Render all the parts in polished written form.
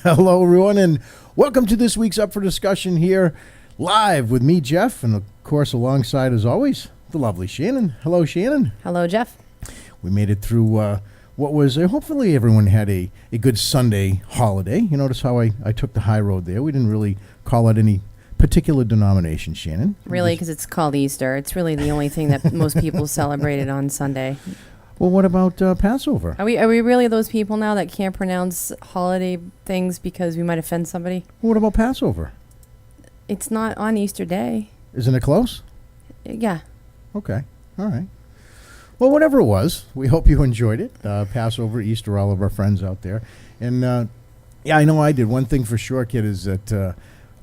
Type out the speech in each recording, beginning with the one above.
Hello, everyone, and welcome to this week's Up for Discussion here, live with me, Jeff, and of course, alongside, as always, the lovely Shannon. Hello, Shannon. Hello, Jeff. We made it through what was, hopefully everyone had a good Sunday holiday. You notice how I took the high road there. We didn't really call out any particular denomination, Shannon. Really, because it's called Easter. It's really the only thing that most people celebrated on Sunday. Well, what about Passover? Are we really those people now that can't pronounce holiday things because we might offend somebody? What about Passover? It's not on Easter Day. Isn't it close? Yeah. Okay. All right. Well, whatever it was, we hope you enjoyed it. Passover, Easter, all of our friends out there. And, yeah, I know I did. One thing for sure, kid, is that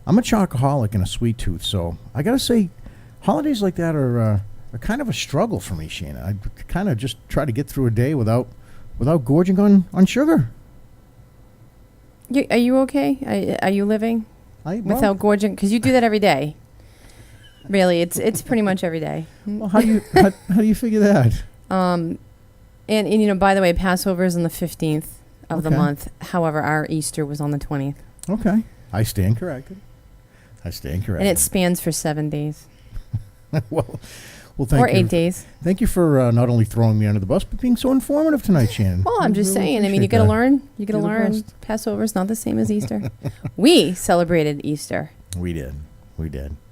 I'm a chocoholic and a sweet tooth. So I got to say, holidays like that are kind of a struggle for me, Shannon. I kind of just try to get through a day without gorging on sugar. Are you okay? Are you living without gorging? Because you do that every day. Really, it's pretty much every day. Well, how do you figure that? And you know, by the way, Passover is on the 15th of the month. However, our Easter was on the 20th. Okay, I stand corrected. And it spans for 7 days. well, thank you. Or 8 days. Thank you for not only throwing me under the bus, but being so informative tonight, Shannon. Well, I'm just saying. I mean, you got to learn. You got to learn. Passover is not the same as Easter. We celebrated Easter. We did.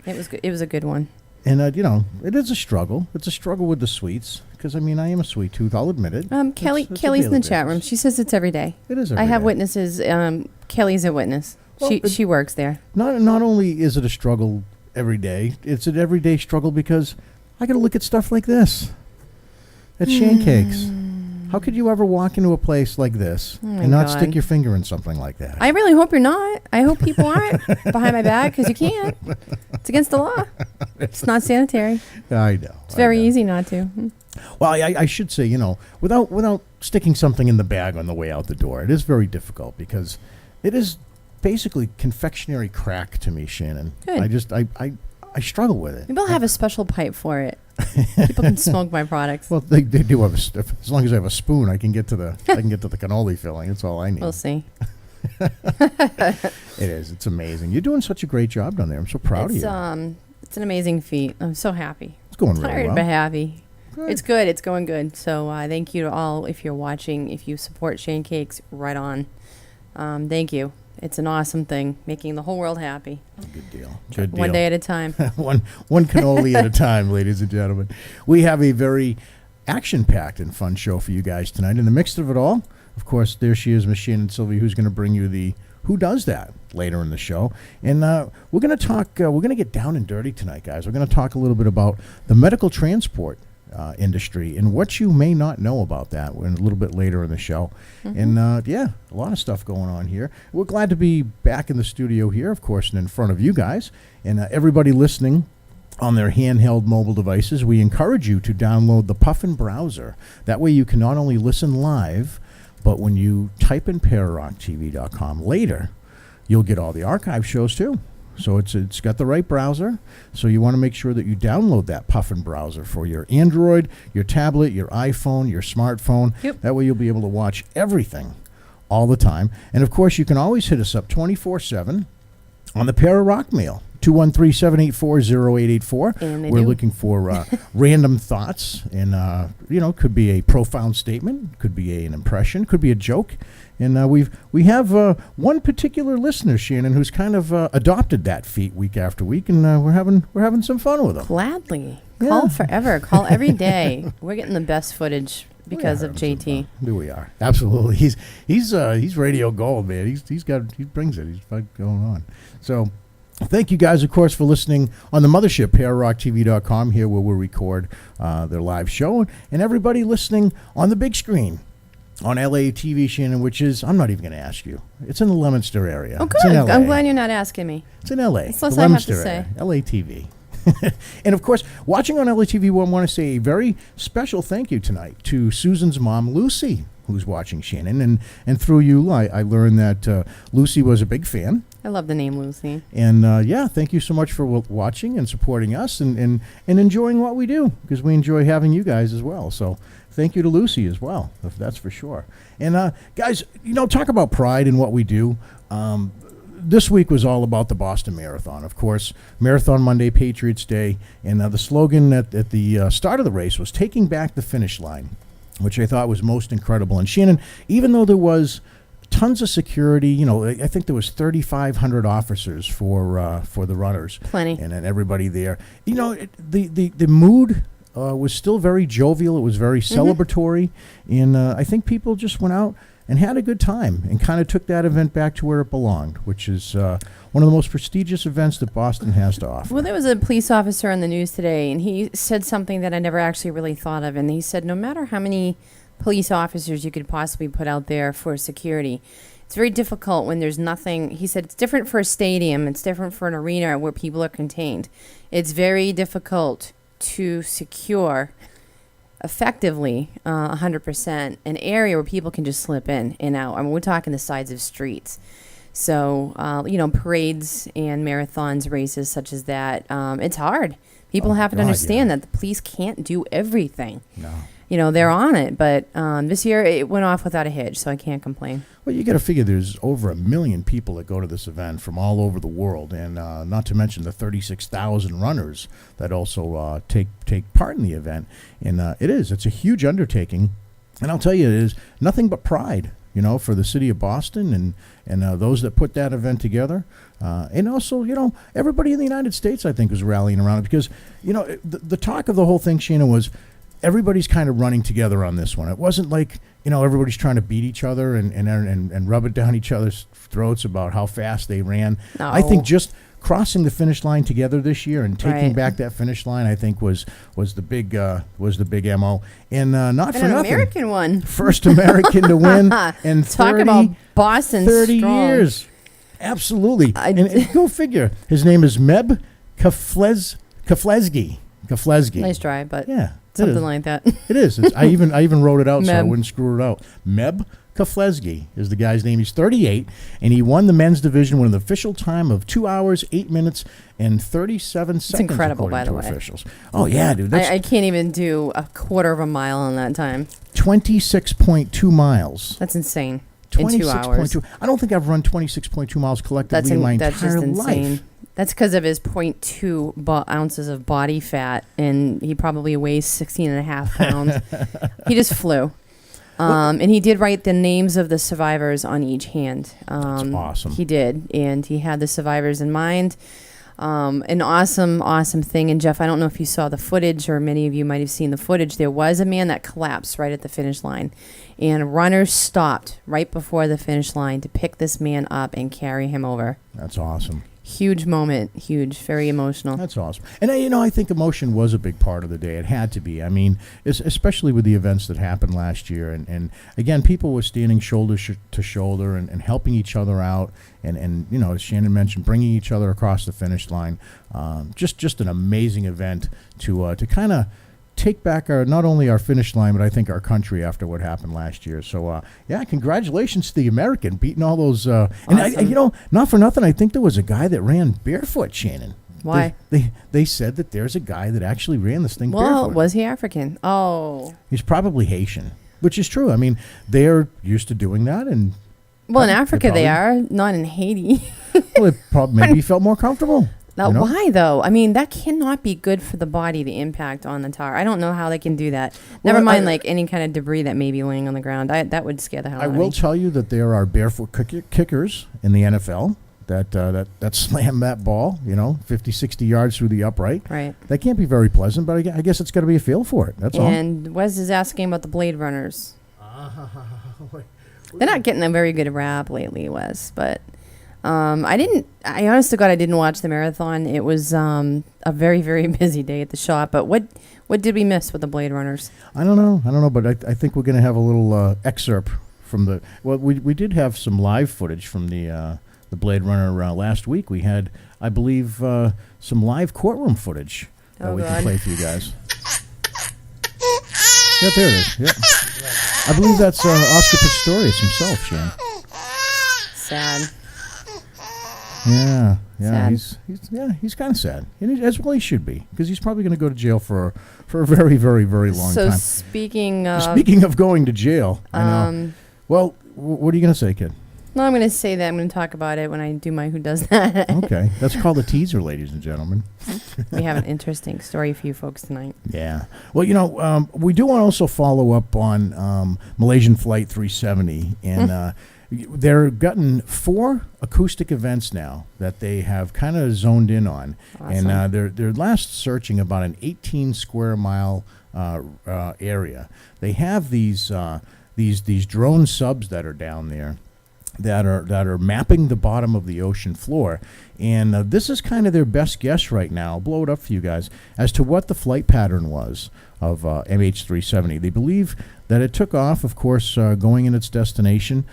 It was good. It was a good one. And, you know, it is a struggle. It's a struggle with the sweets because, I mean, I am a sweet tooth. I'll admit it. Kelly's in the chat room. She says it's every day. It is every day. I have day. Witnesses. Kelly's a witness. Well, she works there. Not only is it a struggle every day, it's an everyday struggle because I got to look at stuff like this. At Shancakes. How could you ever walk into a place like this and not stick your finger in something like that? I really hope you're not. I hope people aren't behind my back because you can't. It's against the law. It's not sanitary. I know. It's very easy not to. Well, I should say, you know, without sticking something in the bag on the way out the door, it is very difficult because it is basically confectionery crack to me, Shannon. Good. I struggle with it. Maybe I'll have a special pipe for it. People can smoke my products. Well, they do have as long as I have a spoon, I can get to the cannoli filling. That's all I need. We'll see. It is. It's amazing. You're doing such a great job down there. I'm so proud of you. It's an amazing feat. I'm so happy. It's going really tired well. but happy. Good. It's good. It's going good. So thank you to all if you're watching. If you support Shancakes, right on. Thank you. It's an awesome thing, making the whole world happy. Good deal. Good deal. One day at a time. one cannoli at a time, ladies and gentlemen. We have a very action-packed and fun show for you guys tonight. In the mix of it all, of course, there she is, Miss Shannon Sylvia, who's going to bring you the Who Does That later in the show. And we're going to talk, we're going to get down and dirty tonight, guys. We're going to talk a little bit about the medical transport industry and what you may not know about that a little bit later in the show. And yeah, a lot of stuff going on here. We're glad to be back in the studio here, of course, and in front of you guys and everybody listening on their handheld mobile devices. We encourage you to download the Puffin browser. That way you can not only listen live, but when you type in PararockTV.com later, you'll get all the archive shows too. So it's got the right browser. So you want to make sure that you download that Puffin browser for your Android, your tablet, your iPhone, your smartphone. Yep. That way you'll be able to watch everything all the time. And, of course, you can always hit us up 24/7 on the Para Rock Mail. 213-784-0884. We're looking for random thoughts. And, you know, could be a profound statement, could be an impression, could be a joke. And we have one particular listener, Shannon, who's kind of adopted that feat week after week, and we're having some fun with him. Gladly. Yeah. Call forever. Call every day. We're getting the best footage because of JT. We are. Absolutely. He's radio gold, man. He brings it. He's fun going on. So thank you guys, of course, for listening on the mothership, PararockTV.com, here where we record their live show, and everybody listening on the big screen on LA TV, Shannon, which is, I'm not even going to ask you. It's in the Leominster area. Oh, good. I'm glad you're not asking me. It's in LA. That's less I have to say. LA TV. And, of course, watching on LA TV, I want to say a very special thank you tonight to Susan's mom, Lucy, who's watching Shannon, and through you, I learned that Lucy was a big fan. I love the name Lucy. And thank you so much for watching and supporting us and enjoying what we do, because we enjoy having you guys as well. So thank you to Lucy as well, that's for sure. And guys, talk about pride in what we do. This week was all about the Boston Marathon. Of course, Marathon Monday, Patriots Day, and the slogan at the start of the race was "Taking Back the Finish Line," which I thought was most incredible. And Shannon, even though there was tons of security, I think there was 3,500 officers for the runners. Plenty. And everybody there. The mood was still very jovial. It was very celebratory. And I think people just went out and had a good time and kind of took that event back to where it belonged, which is one of the most prestigious events that Boston has to offer. Well, there was a police officer on the news today, and he said something that I never actually really thought of. And he said, no matter how many police officers you could possibly put out there for security, it's very difficult when there's nothing. He said it's different for a stadium. It's different for an arena where people are contained. It's very difficult to secure effectively 100% an area where people can just slip in and out. I mean, we're talking the sides of streets. So, parades and marathons, races such as that, it's hard. People have to understand that the police can't do everything. No. They're on it, but this year it went off without a hitch, so I can't complain. Well, you got to figure there's over 1 million people that go to this event from all over the world, and not to mention the 36,000 runners that also take part in the event. And it's a huge undertaking, and I'll tell you, it is nothing but pride, for the city of Boston and those that put that event together. And also, everybody in the United States, I think, was rallying around it because, the talk of the whole thing, Shannon, was everybody's kind of running together on this one. It wasn't like, everybody's trying to beat each other and rub it down each other's throats about how fast they ran. No. I think just crossing the finish line together this year and taking back that finish line, I think was the big MO. And not for an nothing, American one. first American to win and Talk about Boston 30 strong. years. Absolutely. And go figure. His name is Meb Keflezgi. Nice try, but Yeah. something like that. It is. I even wrote it out so I Meb. wouldn't screw it out. Meb Keflezgi is the guy's name. He's 38, and he won the men's division with an official time of 2 hours, 8 minutes, and 37 seconds. Incredible, according by the to way. officials. Oh yeah, dude. That's I can't even do a quarter of a mile on that time. 26.2 miles. That's insane. In 2 hours. 26.2. I don't think I've run 26.2 miles collectively in my That's entire just insane. life. That's because of his 0.2 ounces of body fat, and he probably weighs 16 and a half pounds. He just flew. And he did write the names of the survivors on each hand. That's awesome. He did, and he had the survivors in mind. An awesome thing. And Jeff, I don't know if you saw the footage, or many of you might have seen the footage. There was a man that collapsed right at the finish line, and runners stopped right before the finish line to pick this man up and carry him over. That's awesome. Huge moment. Huge. Very emotional. That's awesome. And, I think emotion was a big part of the day. It had to be. I mean, especially with the events that happened last year. And again, people were standing shoulder to shoulder and helping each other out. And as Shannon mentioned, bringing each other across the finish line. Just an amazing event to kind of take back not only our finish line, but I think our country after what happened last year. So, congratulations to the American beating all those. Awesome. And not for nothing, I think there was a guy that ran barefoot, Shannon. Why? They said that there's a guy that actually ran this thing Well, barefoot. was he African? Oh. He's probably Haitian, which is true. I mean, they're used to doing that. And Well, in they Africa they probably- are, not in Haiti. well, it probably maybe he felt more comfortable. Now, you know? why though? I mean, that cannot be good for the body, the impact on the tar. I don't know how they can do that. Never Well, mind, like any kind of debris that may be laying on the ground. That would scare the hell I out of will me. tell you that there are barefoot kickers in the NFL that slam that ball, 50, 60 yards through the upright. Right. That can't be very pleasant, but I guess it's got to be a feel for it. That's all. And Wes is asking about the Blade Runners. They're not getting a very good rap lately, Wes, but I honest to God, I didn't watch the marathon. It was a very, very busy day at the shop. But what did we miss with the Blade Runners? I don't know, but I think we're going to have a little excerpt from the. Well, we did have some live footage from the Blade Runner last week. We had, I believe, some live courtroom footage that we can play for you guys. Yeah, there it is. Yeah. I believe that's Oscar Pistorius himself, Shannon. Sad. Yeah, Sad. he's kind of sad, and as well he should be, because he's probably going to go to jail for a very, very, very long So time. speaking of going to jail, I know. Well, what are you going to say, kid? No, I'm going to say that. I'm going to talk about it when I do my Who Does That. Okay, that's called a teaser, ladies and gentlemen. We have an interesting story for you folks tonight. Yeah. Well, we do want to also follow up on Malaysian Flight 370, and they're gotten 4 acoustic events now that they have kind of zoned in on. Awesome. And they're last searching about an 18 square mile area. They have these drone subs that are down there that are mapping the bottom of the ocean floor, and this is kind of their best guess right now. I'll blow it up for you guys as to what the flight pattern was of MH370. They believe that it took off, of course, going in its destination,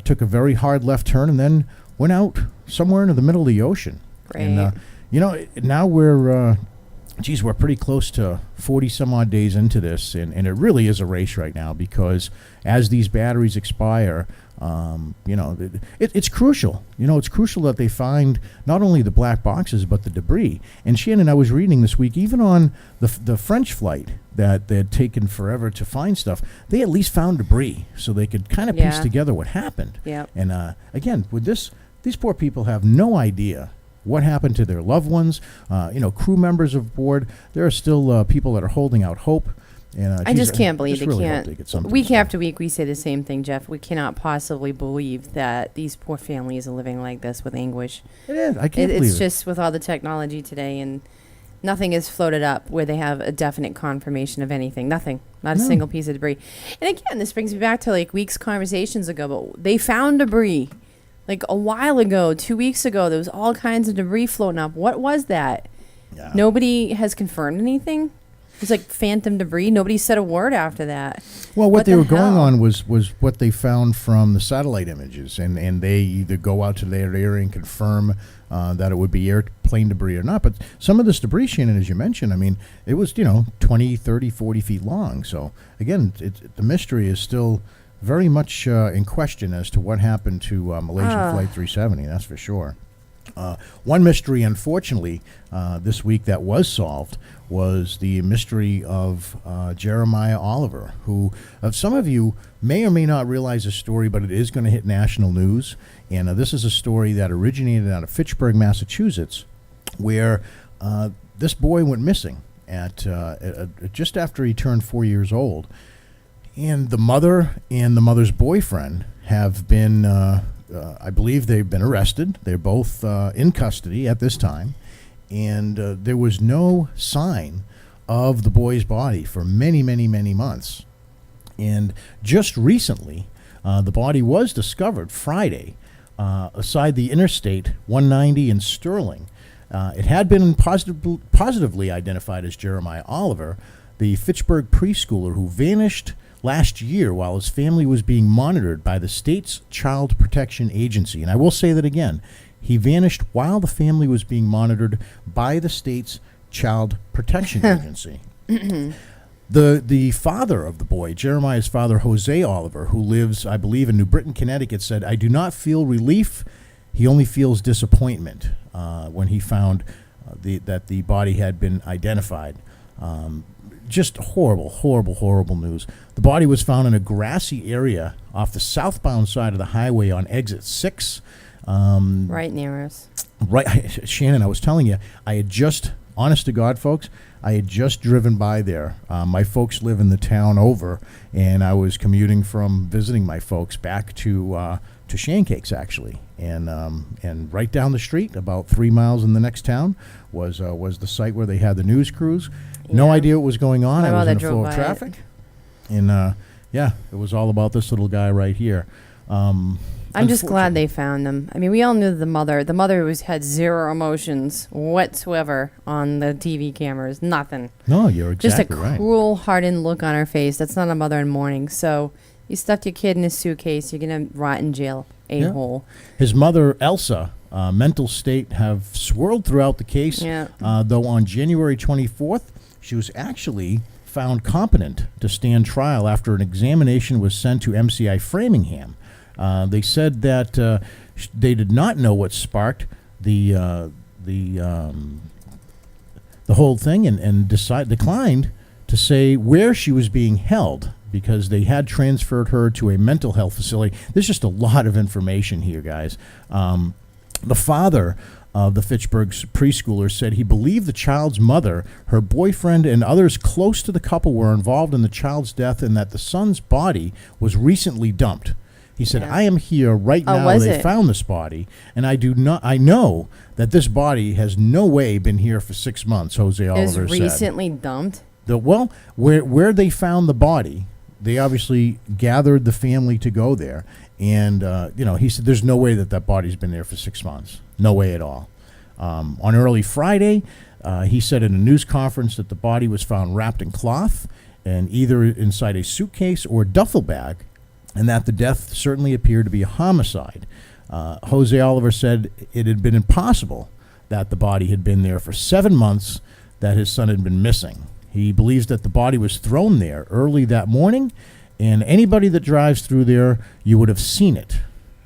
took a very hard left turn, and then went out somewhere into the middle of the ocean. Great. And now we're pretty close to 40 some odd days into this, and it really is a race right now, because as these batteries expire, it's crucial. It's crucial that they find not only the black boxes but the debris. And Shannon, I was reading this week, even on the French flight that they had taken forever to find stuff, they at least found debris, so they could kind of piece together what happened. Yep. And again, with this, these poor people have no idea what happened to their loved ones, crew members aboard. There are still people that are holding out hope. And I just can't believe they really can't. hope they get something Week done. after week, we say the same thing, Jeff. We cannot possibly believe that these poor families are living like this with anguish. It is. I can't believe it. It's just with all the technology today, and nothing is floated up where they have a definite confirmation of anything. Nothing. Not a single piece of debris. And again, this brings me back to like weeks conversations ago, but they found debris. Like a while ago, 2 weeks ago, there was all kinds of debris floating up. What was that? Yeah. Nobody has confirmed anything? It's like phantom debris. Nobody said a word after that. Well, what they the were going hell? on was what they found from the satellite images, and they either go out to their area and confirm that it would be airplane debris or not. But some of this debris, Shannon, as you mentioned, I mean, it was, 20, 30, 40 feet long. So, again, the mystery is still very much in question as to what happened to Malaysian Flight 370, that's for sure. One mystery, unfortunately, this week that was solved was the mystery of Jeremiah Oliver, who some of you may or may not realize the story, but it is going to hit national news. And this is a story that originated out of Fitchburg, Massachusetts, where this boy went missing at just after he turned 4 years old. And the mother and the mother's boyfriend have been, I believe they've been arrested. They're both in custody at this time. And there was no sign of the boy's body for many, many, many months. And just recently, the body was discovered Friday aside the Interstate 190 in Sterling. It had been positively identified as Jeremiah Oliver, the Fitchburg preschooler who vanished last year while his family was being monitored by the state's Child Protection Agency. And I will say that again. He vanished while the family was being monitored by the state's Child Protection Agency. The father of the boy, Jeremiah's father, Jose Oliver, who lives, I believe, in New Britain, Connecticut, said, "I do not feel relief. He only feels disappointment," when he found that the body had been identified. Just horrible, horrible, horrible news. The body was found in a grassy area off the southbound side of the highway on exit 6. Right near us. Right, Shannon, I was telling you, I had just, honest to God, folks, I had just driven by there. My folks live in the town over, and I was commuting from visiting my folks back to Shancakes, actually. And right down the street, about 3 miles in the next town, was the site where they had the news crews. No idea what was going on. My I was mother in a flow drove of by traffic. And, it was all about this little guy right here. I'm just glad they found them. I mean, we all knew the mother. The mother had zero emotions whatsoever on the TV cameras. Nothing. No, you're exactly Just a right. cruel, hardened look on her face. That's not a mother in mourning. So you stuffed your kid in a suitcase. You're going to rot in jail, a-hole. His mother, Elsa, mental state have swirled throughout the case. Yeah. Though on January 24th, she was actually found competent to stand trial after an examination was sent to MCI Framingham. They said that they did not know what sparked the whole thing, and declined to say where she was being held, because they had transferred her to a mental health facility. There's just a lot of information here, guys. The father of the Fitchburg preschooler said he believed the child's mother, her boyfriend, and others close to the couple were involved in the child's death, and that the son's body was recently dumped. He said, Yeah. I am here right now. They found this body, and I know that this body has no way been here for 6 months, Jose Oliver said. Recently dumped? Well, where they found the body, they obviously gathered the family to go there. And, he said there's no way that body's been there for 6 months. No way at all. On early Friday, he said in a news conference that the body was found wrapped in cloth and either inside a suitcase or duffel bag, and that the death certainly appeared to be a homicide. Jose Oliver said it had been impossible that the body had been there for 7 months, that his son had been missing. He believes that the body was thrown there early that morning, and anybody that drives through there, you would have seen it.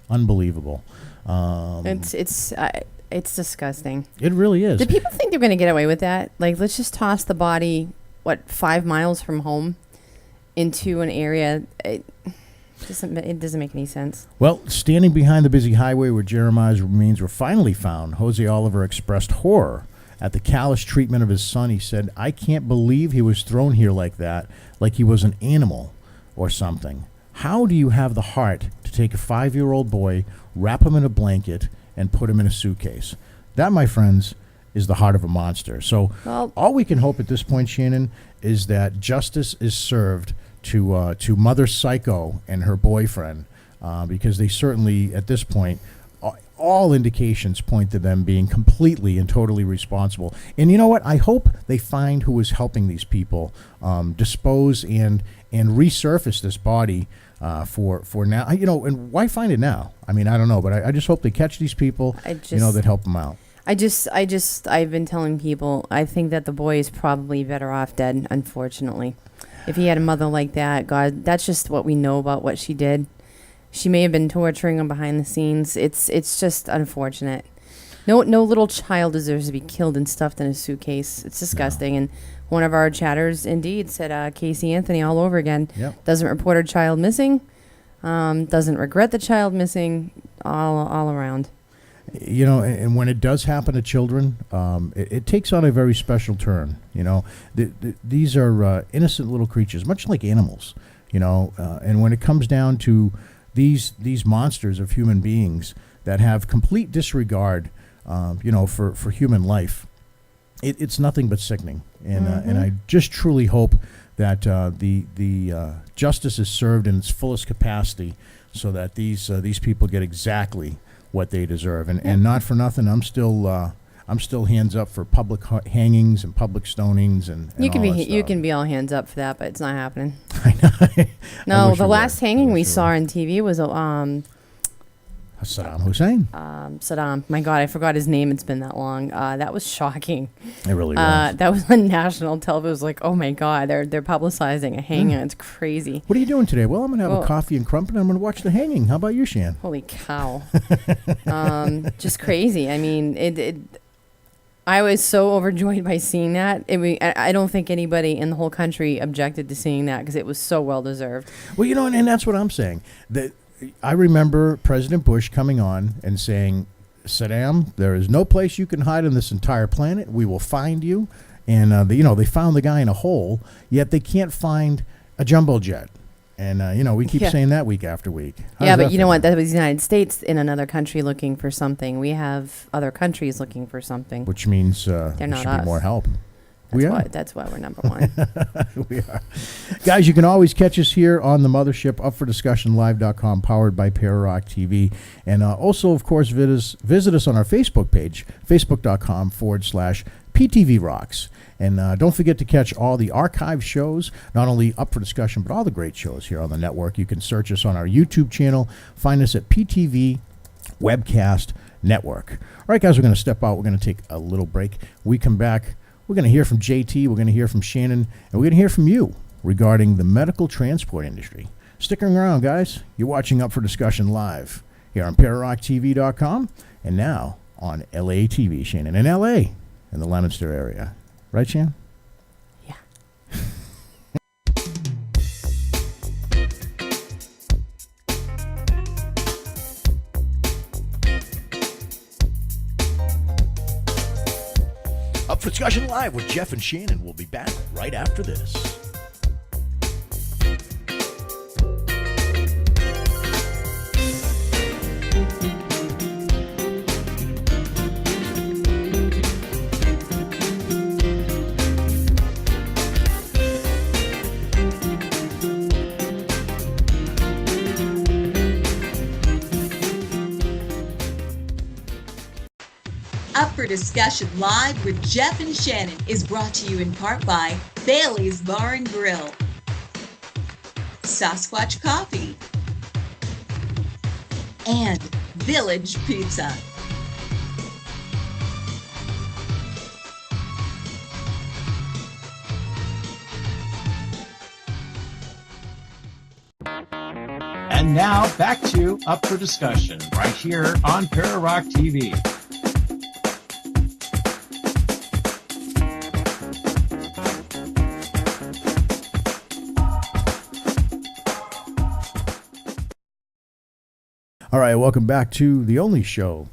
Unbelievable. It's disgusting. It really is. Do people think they're going to get away with that? Like, let's just toss the body, 5 miles from home into an area. It doesn't make any sense. Well, standing behind the busy highway where Jeremiah's remains were finally found, Jose Oliver expressed horror at the callous treatment of his son. He said, I can't believe he was thrown here like that, like he was an animal or something. How do you have the heart to take a 5-year-old boy, wrap him in a blanket, and put him in a suitcase? That, my friends, is the heart of a monster. So all we can hope at this point, Shannon, is that justice is served to Mother Psycho and her boyfriend, because they certainly, at this point, all indications point to them being completely and totally responsible. And you know what? I hope they find who is helping these people dispose and resurface this body for now. And why find it now? I mean, I don't know, but I just hope they catch these people, that help them out. I've been telling people, I think that the boy is probably better off dead, unfortunately. If he had a mother like that, God, that's just what we know about what she did. She may have been torturing him behind the scenes. It's just unfortunate. No little child deserves to be killed and stuffed in a suitcase. It's disgusting. No. And one of our chatters indeed said Casey Anthony all over again. Yep. Doesn't report her child missing. Doesn't regret the child missing. All around. And when it does happen to children, it takes on a very special turn. These are innocent little creatures, much like animals. And when it comes down to these monsters of human beings that have complete disregard, for human life, it's nothing but sickening. And and I just truly hope that the justice is served in its fullest capacity, so that these people get exactly what they deserve. And not for nothing, I'm still hands up for public hangings and public stonings and you can be all hands up for that, but it's not happening. I know. No, the last hanging we saw on TV was Saddam Hussein. Saddam. My God, I forgot his name. It's been that long. That was shocking. It really was. That was on national television. It was like, oh my God, they're publicizing a hanging. It's crazy. What are you doing today? Well, I'm going to have a coffee and crumpet, and I'm going to watch the hanging. How about you, Shan? Holy cow. Just crazy. I mean, I was so overjoyed by seeing that. I don't think anybody in the whole country objected to seeing that, because it was so well deserved. Well, and that's what I'm saying. I remember President Bush coming on and saying, Saddam, there is no place you can hide on this entire planet. We will find you. And, they found the guy in a hole, yet they can't find a jumbo jet. And, we keep saying that week after week. But you know what? That was the United States in another country looking for something. We have other countries looking for something. Which means there should be more help. That's why we're number one. We are. Guys, you can always catch us here on the Mothership, upfordiscussionlive.com, powered by Pararock TV. And also, of course, visit us on our Facebook page, facebook.com/PTV Rocks. And don't forget to catch all the archive shows, not only Up for Discussion, but all the great shows here on the network. You can search us on our YouTube channel. Find us at PTV Webcast Network. All right, guys, we're going to step out. We're going to take a little break. We come back. We're going to hear from JT, we're going to hear from Shannon, and we're going to hear from you regarding the medical transport industry. Sticking around, guys. You're watching Up for Discussion live here on PararockTV.com and now on LA TV, Shannon. In LA, in the Leominster area. Right, Shannon? Yeah. Up for Discussion live with Jeff and Shannon. We'll be back right after this. Up for Discussion live with Jeff and Shannon is brought to you in part by Bailey's Bar and Grill, Sasquatch Coffee, and Village Pizza. And now back to Up for Discussion right here on Pararock TV. All right, welcome back to the only show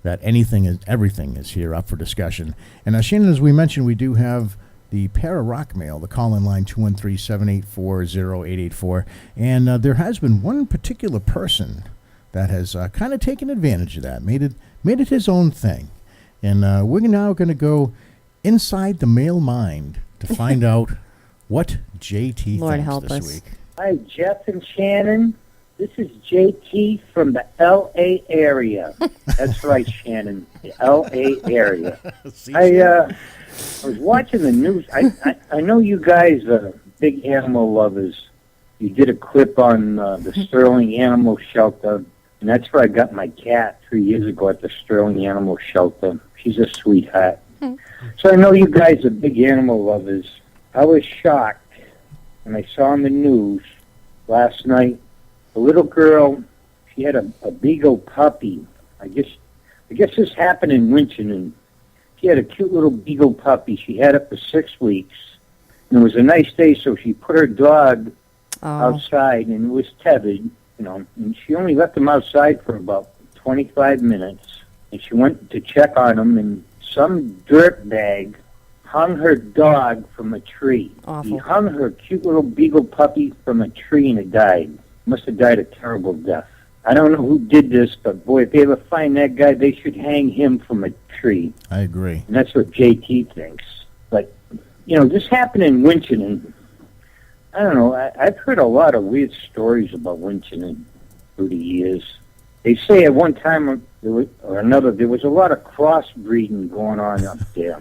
that everything is here up for discussion. And Shannon, as we mentioned, we do have the Para-Rock mail, the call-in line 213-784-0884. And there has been one particular person that has kind of taken advantage of that, made it his own thing. And we're now going to go inside the male mind to find out what JT Lord thinks help this us. week. Hi, Jeff and Shannon. This is JT from the L.A. area. That's right, Shannon, the L.A. area. I was watching the news. I know you guys are big animal lovers. You did a clip on the Sterling Animal Shelter, and that's where I got my cat 3 years ago at the Sterling Animal Shelter. She's a sweetheart. So I know you guys are big animal lovers. I was shocked when I saw on the news last night a little girl. She had a beagle puppy. I guess this happened in Winchendon. She had a cute little beagle puppy. She had it for 6 weeks. And it was a nice day, so she put her dog outside, and it was tethered, and she only left him outside for about 25 minutes. And she went to check on him, and some dirtbag hung her dog from a tree. Awful. He hung her cute little beagle puppy from a tree, and it died. Must have died a terrible death. I don't know who did this, but boy, if they ever find that guy, they should hang him from a tree. I agree. And that's what JT thinks. But, this happened in Winchendon. I don't know. I've heard a lot of weird stories about Winchendon through the years. They say at one time or another there was a lot of crossbreeding going on up there.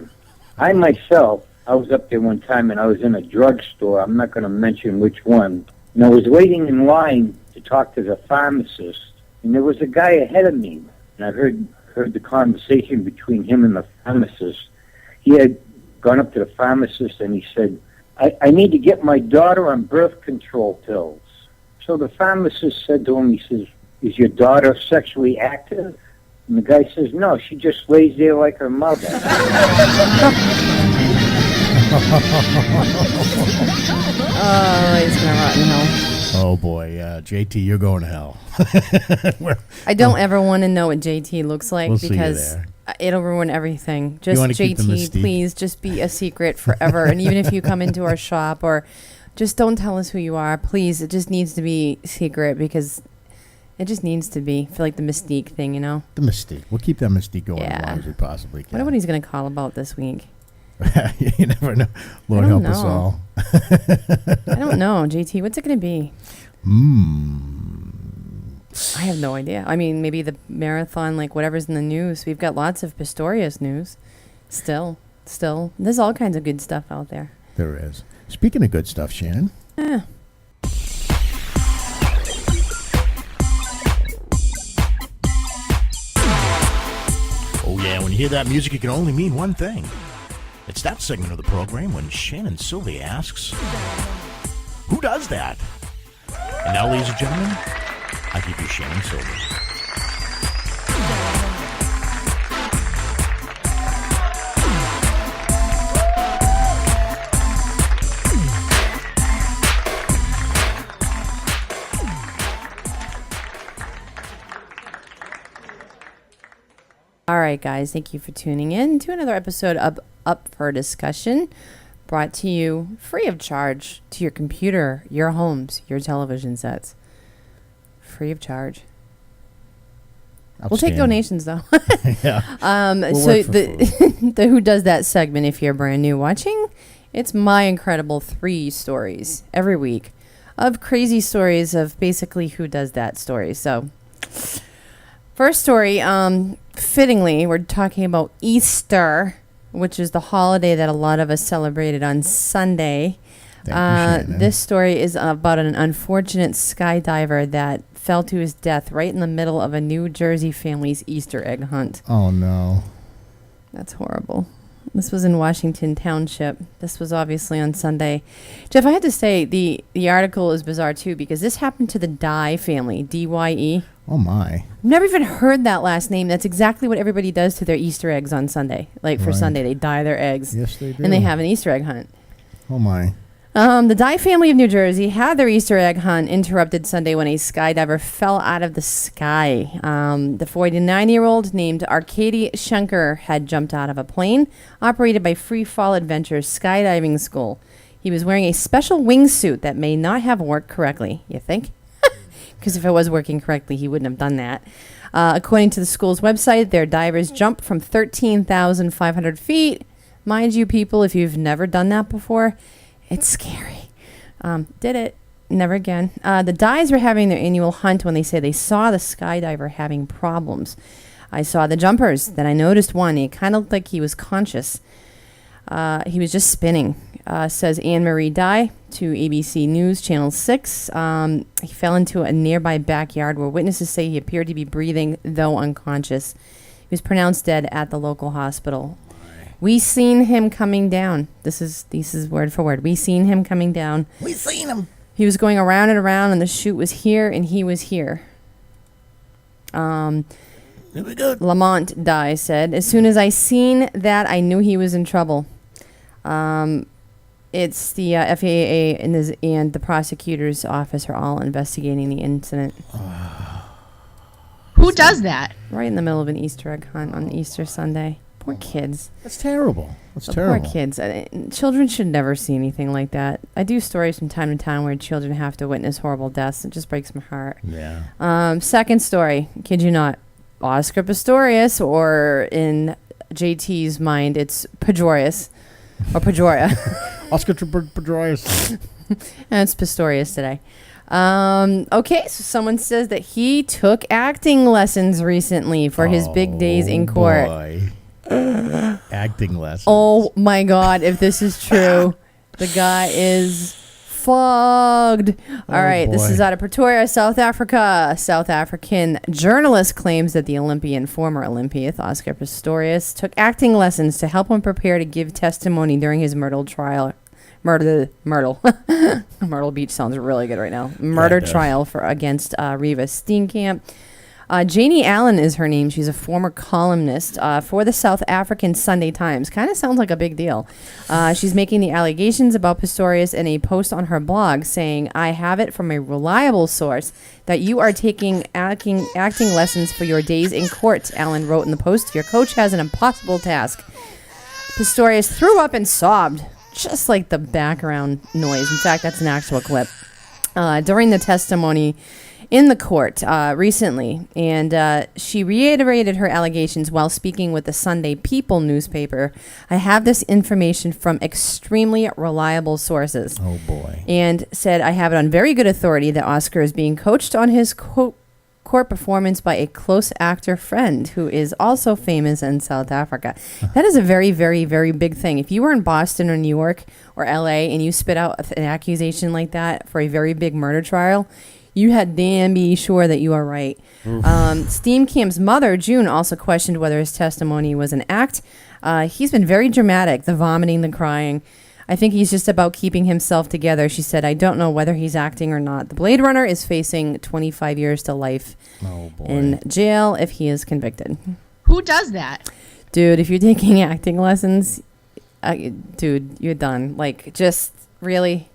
I was up there one time, and I was in a drugstore. I'm not going to mention which one. And I was waiting in line to talk to the pharmacist, and there was a guy ahead of me, and I heard the conversation between him and the pharmacist. He had gone up to the pharmacist, and he said, I need to get my daughter on birth control pills. So the pharmacist said to him, he says, is your daughter sexually active? And the guy says, no, she just lays there like her mother. Oh, he's gonna rot in hell. Oh boy, JT, you're going to hell. I don't ever want to know what JT looks like We'll see you because there. it'll ruin everything. Just wanna keep the JT, mystique. please, just be a secret forever. And even if you come into our shop, or just don't tell us who you are, please. It just needs to be secret because it just needs to be for like the mystique thing, The mystique. We'll keep that mystique going as Yeah. long as we possibly I wonder can. what he's gonna call about this week. You never know. Lord I help don't us know. all. I don't know, JT. What's it gonna be? I have no idea. I mean, maybe the marathon, like whatever's in the news. We've got lots of Pistorius news. Still, there's all kinds of good stuff out there. There is. Speaking of good stuff, Shannon. Eh. Oh yeah, when you hear that music, it can only mean one thing. It's that segment of the program when Shannon Sylvie asks, who does that? And now, ladies and gentlemen, I give you Shannon Sylvie. All right, guys, thank you for tuning in to another episode of Up for Discussion, brought to you free of charge to your computer, your homes, your television sets. Free of charge. We'll take donations, though. Yeah. So the Who Does That segment, if you're brand new watching, it's my incredible 3 stories every week of crazy stories of basically who does that story. So first story, fittingly, we're talking about Easter, which is the holiday that a lot of us celebrated on Sunday. This story is about an unfortunate skydiver that fell to his death right in the middle of a New Jersey family's Easter egg hunt. Oh, no. That's horrible. This was in Washington Township. This was obviously on Sunday. Jeff, I had to say, the article is bizarre, too, because this happened to the Dye family, D-Y-E. Oh, my. I've never even heard that last name. That's exactly what everybody does to their Easter eggs on Sunday. Like, for Sunday, they dye their eggs. Yes, they do. And they have an Easter egg hunt. Oh, my. The Dye family of New Jersey had their Easter egg hunt interrupted Sunday when a skydiver fell out of the sky. The 49-year-old named Arkady Schenker had jumped out of a plane operated by Free Fall Adventures Skydiving School. He was wearing a special wingsuit that may not have worked correctly, you think? Because if it was working correctly, he wouldn't have done that. According to the school's website, their divers jumped from 13,500 feet. Mind you, people, if you've never done that before, it's scary. Did it. Never again. The Dyes were having their annual hunt when they say they saw the skydiver having problems. I saw the jumpers. Then I noticed one. It kind of looked like he was conscious. He was just spinning, says Anne-Marie Dye to ABC News Channel 6. He fell into a nearby backyard where witnesses say he appeared to be breathing, though unconscious. He was pronounced dead at the local hospital. We seen him coming down. This is word for word. We seen him coming down. We seen him. He was going around and around, and the chute was here, and he was here. Lamont Dye said, as soon as I seen that, I knew he was in trouble. It's the FAA and the prosecutor's office are all investigating the incident. Who does that? Right in the middle of an Easter egg hunt on Easter Sunday. Poor kids. That's terrible. That's terrible. Poor kids. Children should never see anything like that. I do stories from time to time where children have to witness horrible deaths. It just breaks my heart. Yeah. Second story. Kid you not. Oscar Pistorius, or in JT's mind, it's Pejorius. Or Pejoria. Oscar Pistorius. And it's Pistorius today. Okay, so someone says that he took acting lessons recently for his big days in court. Boy. Acting lessons. Oh my God, if this is true, the guy is fogged. All right, this is out of Pretoria, South Africa. South African journalist claims that the former Olympian, Oscar Pistorius, took acting lessons to help him prepare to give testimony during his Myrtle trial. Myrtle Beach sounds really good right now. Murder trial against Reva Steenkamp. Janie Allen is her name. She's a former columnist for the South African Sunday Times. Kind of sounds like a big deal. She's making the allegations about Pistorius in a post on her blog saying, I have it from a reliable source that you are taking acting lessons for your days in court, Allen wrote in the post. Your coach has an impossible task. Pistorius threw up and sobbed, just like the background noise. In fact, that's an actual clip. During the testimony in the court recently, and she reiterated her allegations while speaking with the Sunday People newspaper. I have this information from extremely reliable sources. Oh, boy. And said, I have it on very good authority that Oscar is being coached on his court performance by a close actor friend who is also famous in South Africa. That is a very, very, very big thing. If you were in Boston or New York or LA and you spit out an accusation like that for a very big murder trial, You had damn be sure that you are right. Steam Cam's mother, June, also questioned whether his testimony was an act. He's been very dramatic, the vomiting, the crying. I think he's just about keeping himself together. She said, I don't know whether he's acting or not. The Blade Runner is facing 25 years to life in jail if he is convicted. Who does that? Dude, if you're taking acting lessons, dude, you're done. Like, just really...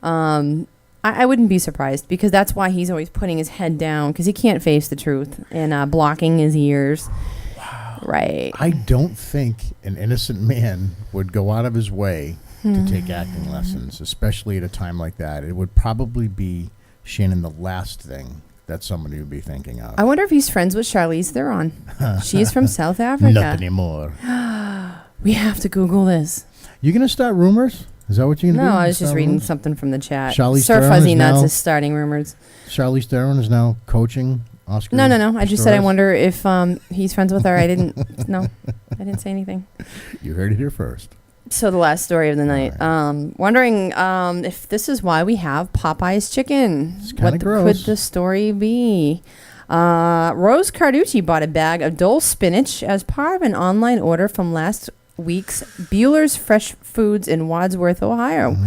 I wouldn't be surprised because that's why he's always putting his head down because he can't face the truth and blocking his ears. Wow. Right. I don't think an innocent man would go out of his way to take acting lessons, especially at a time like that. It would probably be, Shannon, the last thing that somebody would be thinking of. I wonder if he's friends with Charlize Theron. She's from South Africa. Not anymore. We have to Google this. You going to start rumors? Is that what you're going to do? No, I was just reading something from the chat. Charlize Sir Theron Fuzzy is Nuts now- is starting rumors. Charlize Theron is now coaching Oscar. No. I just said I Pistorius? wonder if he's friends with her. I didn't say anything. You heard it here first. So the last story of the night. Wondering if this is why we have Popeye's chicken. It's kinda What gross. could the story be? Rose Carducci bought a bag of Dole spinach as part of an online order from last week's Bueller's Fresh Foods in Wadsworth, Ohio.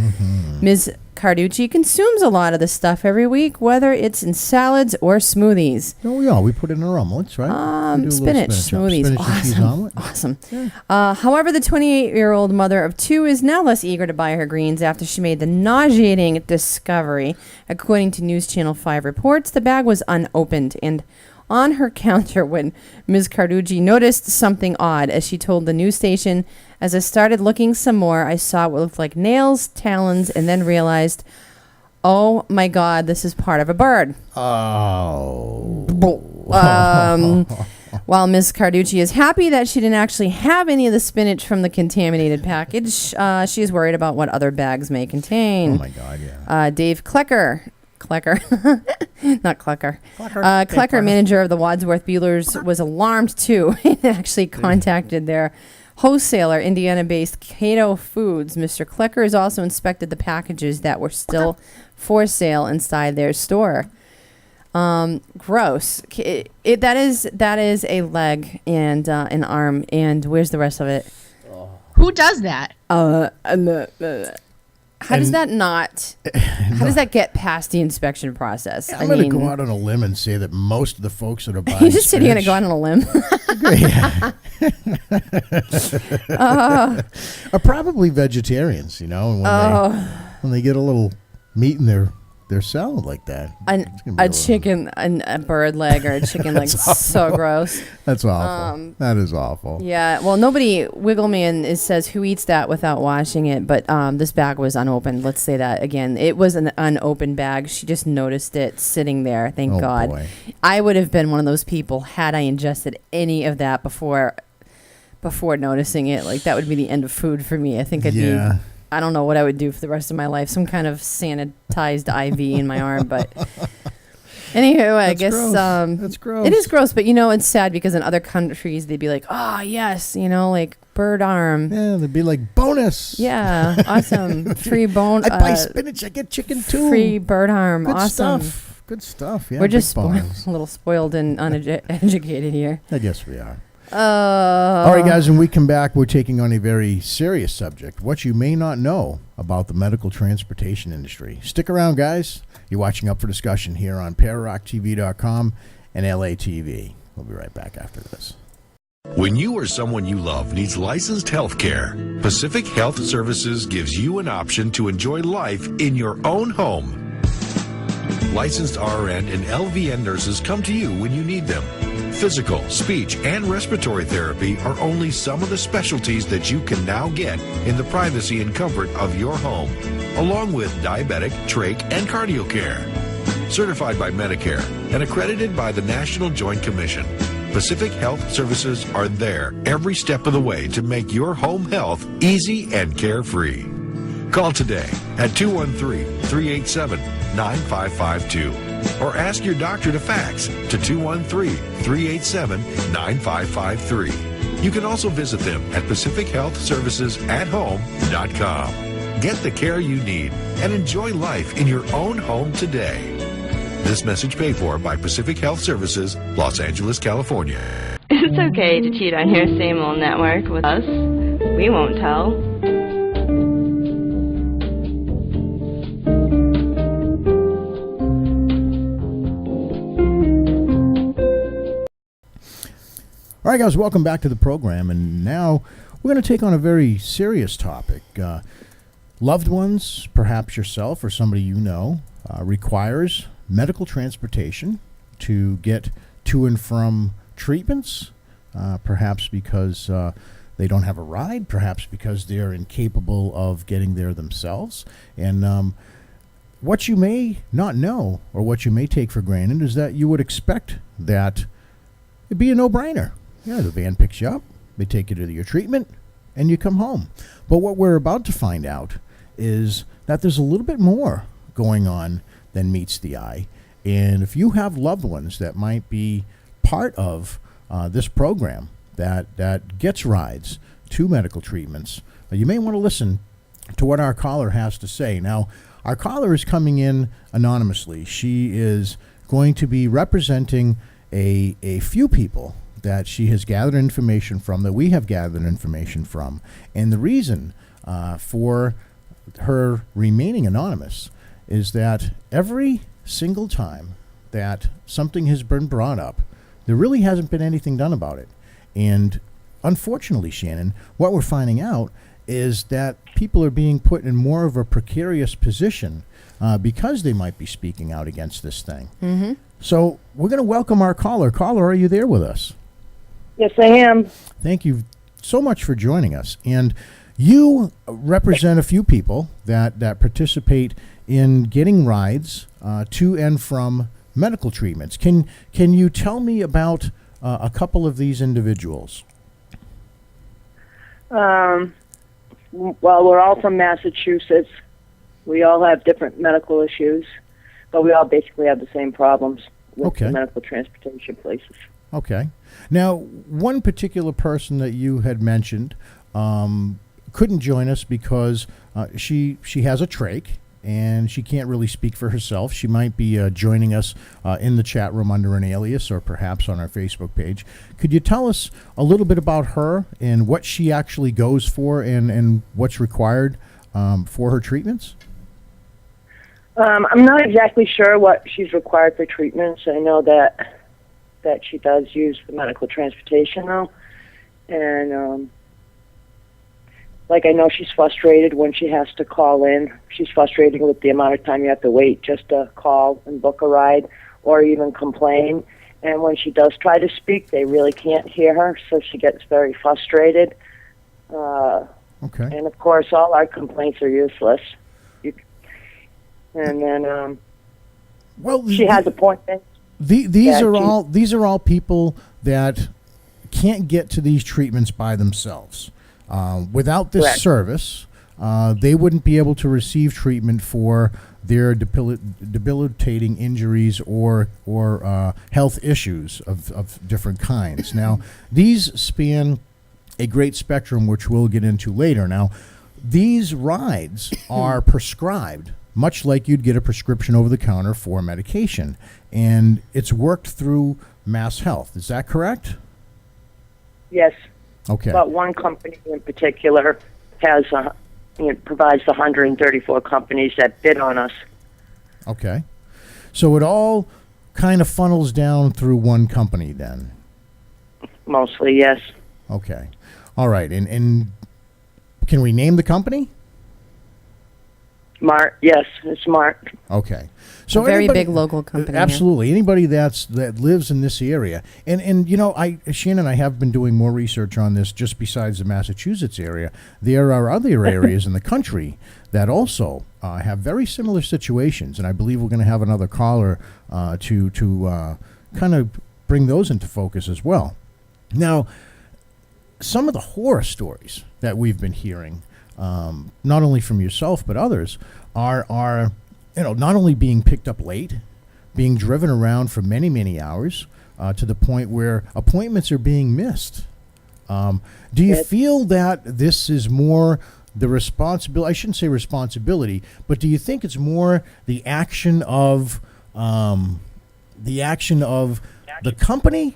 Ms. Carducci consumes a lot of the stuff every week, whether it's in salads or smoothies. Oh, we put it in our omelets, right? We do a little Spinach spinach smoothies. and cheese Awesome. omelet. Awesome. Yeah. However, the 28-year-old mother of two is now less eager to buy her greens after she made the nauseating discovery. According to News Channel 5 reports, the bag was unopened and on her counter when Ms. Carducci noticed something odd. As she told the news station, as I started looking some more, I saw what looked like nails, talons, and then realized, oh my God, this is part of a bird. Oh. While Ms. Carducci is happy that she didn't actually have any of the spinach from the contaminated package, she is worried about what other bags may contain. Oh my God, yeah. Dave Klecker, not Klecker. Klecker, manager of the Wadsworth Buellers, was alarmed too and actually contacted their wholesaler, Indiana-based Cato Foods. Mr. Klecker has also inspected the packages that were still for sale inside their store. Gross. That is a leg and an arm. And where's the rest of it? Who does that? How does that not? How does that get past the inspection process? I'm going to go out on a limb and say that most of the folks that are buying You just said you're going to go out on a limb. are probably vegetarians, you know, and when they get a little meat in their salad like that. A chicken, a bird leg or a chicken leg. So gross. That's awful. That is awful. Yeah. Well, nobody, Wiggleman says, who eats that without washing it? But this bag was unopened. Let's say that again. It was an unopened bag. She just noticed it sitting there. Thank God. Boy. I would have been one of those people had I ingested any of that before noticing it. Like, that would be the end of food for me. I think I'd be... I don't know what I would do for the rest of my life. Some kind of sanitized IV in my arm, but anywho, I guess that's gross. It is gross, but you know, it's sad because in other countries they'd be like, "Oh yes, you know, like bird arm." Yeah, they'd be like bonus. Yeah, awesome, free bone. I buy spinach, I get chicken too. Free bird arm, Good awesome. stuff. Good stuff. Yeah, we're just big a little spoiled and uneducated here. I guess we are. All right, guys, when we come back, we're taking on a very serious subject, what you may not know about the medical transportation industry. Stick around, guys. You're watching Up for Discussion here on PararockTV.com and LATV. We'll be right back after this. When you or someone you love needs licensed health care, Pacific Health Services gives you an option to enjoy life in your own home. Licensed RN and LVN nurses come to you when you need them. Physical, speech, and respiratory therapy are only some of the specialties that you can now get in the privacy and comfort of your home, along with diabetic, trach, and cardio care. Certified by Medicare and accredited by the National Joint Commission, Pacific Health Services are there every step of the way to make your home health easy and carefree. Call today at 213-387-9552 or ask your doctor to fax to 213-387-9553. You can also visit them at PacificHealthServicesAtHome.com. Get the care you need and enjoy life in your own home today. This message paid for by Pacific Health Services, Los Angeles, California. It's okay to cheat on your same old network with us. We won't tell. All right, guys, welcome back to the program. And now we're going to take on a very serious topic. Loved ones, perhaps yourself or somebody you know, requires medical transportation to get to and from treatments, perhaps because they don't have a ride, perhaps because they're incapable of getting there themselves. And what you may not know or what you may take for granted is that you would expect that it'd be a no-brainer. Yeah, the van picks you up, they take you to your treatment, and you come home. But what we're about to find out is that there's a little bit more going on than meets the eye. And if you have loved ones that might be part of this program that gets rides to medical treatments, you may want to listen to what our caller has to say. Now, our caller is coming in anonymously. She is going to be representing a few people that she has gathered information from, that we have gathered information from. And the reason for her remaining anonymous is that every single time that something has been brought up, there really hasn't been anything done about it. And unfortunately, Shannon, what we're finding out is that people are being put in more of a precarious position because they might be speaking out against this thing. Mm-hmm. So we're going to welcome our caller. Caller, are you there with us? Yes, I am. Thank you so much for joining us. And you represent a few people that participate in getting rides to and from medical treatments. Can you tell me about a couple of these individuals? Well, we're all from Massachusetts. We all have different medical issues, but we all basically have the same problems with the medical transportation places. Okay. Now, one particular person that you had mentioned couldn't join us because she has a trach and she can't really speak for herself. She might be joining us in the chat room under an alias or perhaps on our Facebook page. Could you tell us a little bit about her and what she actually goes for and what's required for her treatments? I'm not exactly sure what she's required for treatments. I know that she does use the medical transportation, though. And, I know she's frustrated when she has to call in. She's frustrated with the amount of time you have to wait just to call and book a ride or even complain. And when she does try to speak, they really can't hear her, so she gets very frustrated. And, of course, all our complaints are useless. And then she has appointments. These are all people that can't get to these treatments by themselves. Without this service, they wouldn't be able to receive treatment for their debilitating injuries or health issues of different kinds. Now, these span a great spectrum, which we'll get into later. Now, these rides are prescribed, much like you'd get a prescription over the counter for medication, and it's worked through Mass Health. Is that correct? Yes. Okay. But one company in particular provides the 134 companies that bid on us. Okay. So it all kind of funnels down through one company then? Mostly, yes. Okay. All right. And can we name the company? Mart, yes, it's Mart. Okay. So a very big local company. Absolutely. Anybody that lives in this area. And Shannon and I have been doing more research on this just besides the Massachusetts area. There are other areas in the country that also have very similar situations, and I believe we're going to have another caller to kind of bring those into focus as well. Now, some of the horror stories that we've been hearing, not only from yourself but others, are not only being picked up late, being driven around for many, many hours, to the point where appointments are being missed. Do you feel that this is more the responsibility? I shouldn't say responsibility, but do you think it's more the action of the action of the company